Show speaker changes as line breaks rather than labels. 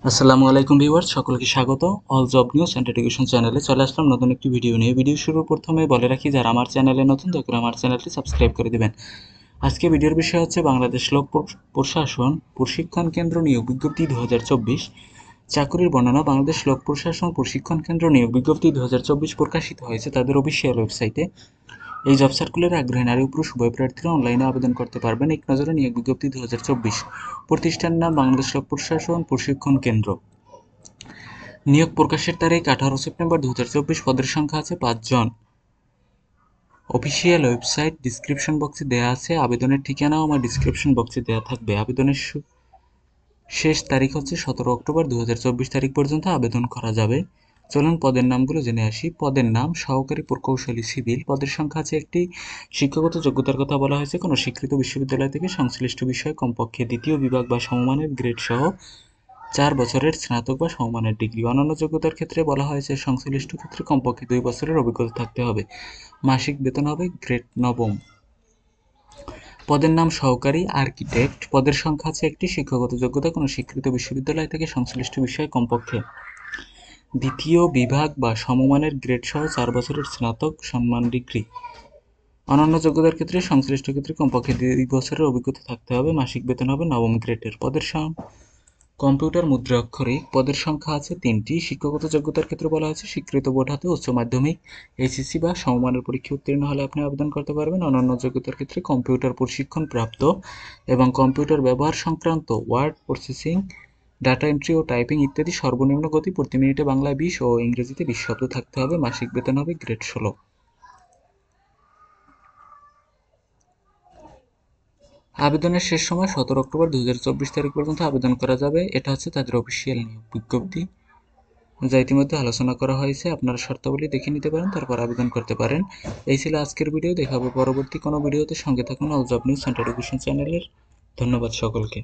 আসসালামু আলাইকুম ভিউয়ার্স, সকলকে স্বাগত all job news and education চ্যানেলে চলে আসলাম নতুন একটি ভিডিও নিয়ে। ভিডিও শুরুর প্রথমে বলে রাখি, যারা আমার চ্যানেলে নতুন দয়া করে আমার চ্যানেলটি সাবস্ক্রাইব করে দিবেন। আজকে ভিডিওর বিষয় হচ্ছে বাংলাদেশ লোক প্রশাসন প্রশিক্ষণ কেন্দ্র নিয়োগ বিজ্ঞপ্তি 2024 চাকরির বর্ণনা। বাংলাদেশ লোক প্রশাসন প্রশিক্ষণ কেন্দ্র নিয়োগ বিজ্ঞপ্তি 2024 প্রকাশিত হয়েছে তাদের অফিসিয়াল ওয়েবসাইটে। এই জব সার্কুলারে আগ্রহী নারী ও পুরুষ উভয় প্রার্থীরা অনলাইনে আবেদন করতে পারবেন। এক নজরে নিয়োগ বিজ্ঞপ্তি 2024। প্রতিষ্ঠানের নাম বাংলাদেশ লোক প্রশাসন প্রশিক্ষণ কেন্দ্র। নিয়োগ প্রকাশের তারিখ 18 সেপ্টেম্বর 2024। পদের সংখ্যা আছে 5 জন। অফিসিয়াল ওয়েবসাইট ডিসক্রিপশন বক্সে দেওয়া আছে। আবেদনের ঠিকানাও আমার ডিসক্রিপশন বক্সে দেওয়া থাকবে। আবেদনের শেষ তারিখ হচ্ছে 17 অক্টোবর 2024 তারিখ পর্যন্ত আবেদন করা যাবে। চলুন পদের নামগুলো জেনে আসি। পদের নাম সহকারী প্রকৌশলী সিভিল। পদের সংখ্যা আছে একটি। শিক্ষাগত যোগ্যতার কথা বলা হয়েছে কোনো স্বীকৃত বিশ্ববিদ্যালয় থেকে সংশ্লিষ্ট বিষয়ে কমপক্ষে দ্বিতীয় বিভাগ বা সমমানের গ্রেড সহ 4 বছরের স্নাতক বা সমমানের ডিগ্রি। অন্যান্য যোগ্যতার ক্ষেত্রে বলা হয়েছে সংশ্লিষ্ট ক্ষেত্রে কমপক্ষে 2 বছরের অভিজ্ঞতা থাকতে হবে। মাসিক বেতন হবে গ্রেড নবম। পদের নাম সহকারী আর্কিটেক্ট। পদের সংখ্যা আছে একটি। শিক্ষাগত যোগ্যতা কোনো স্বীকৃত বিশ্ববিদ্যালয় থেকে সংশ্লিষ্ট বিষয়ে কমপক্ষে দ্বিতীয় বিভাগ বা সমমানের গ্রেড সহ 4 বছরের স্নাতক সম্মান ডিগ্রি। অন্যান্য যোগ্যতার ক্ষেত্রে সংশ্লিষ্ট ক্ষেত্রে কমপক্ষে 2 বছরের অভিজ্ঞতা থাকতে হবে। মাসিক বেতন হবে নবম গ্রেডের। পদের কম্পিউটার মুদ্রা অক্ষরিক। পদের সংখ্যা আছে 3টি। শিক্ষাগত যোগ্যতার ক্ষেত্রে বলা হয়েছে স্বীকৃত বোর্ড হতে উচ্চ মাধ্যমিক, এইচএসসি বা সমমানের পরীক্ষা উত্তীর্ণ হলে আপনি আবেদন করতে পারবেন। অন্যান্য যোগ্যতার ক্ষেত্রে কম্পিউটার প্রশিক্ষণ প্রাপ্ত এবং কম্পিউটার ব্যবহার সংক্রান্ত ওয়ার্ড প্রসেসিং, ডাটা এন্ট্রি ও টাইপিং ইত্যাদি সর্বনিম্ন গতি প্রতি মিনিটে বাংলায় 20 ও ইংরেজিতে 20 শব্দ থাকতে হবে। মাসিক বেতন হবে গ্রেড 16। আবেদনের শেষ সময় 17 অক্টোবর 2024 তারিখ পর্যন্ত আবেদন করা যাবে। এটা হচ্ছে তাদের অফিসিয়াল নিয়োগ বিজ্ঞপ্তি, যা ইতিমধ্যে আলোচনা করা হয়েছে। আপনারা শর্তাবলী দেখে নিতে পারেন, তারপর আবেদন করতে পারেন। এই ছিল আজকের ভিডিও। দেখা হবে পরবর্তী কোনো ভিডিওতে। সঙ্গে থাকুন all job news and education চ্যানেলের। ধন্যবাদ সকলকে।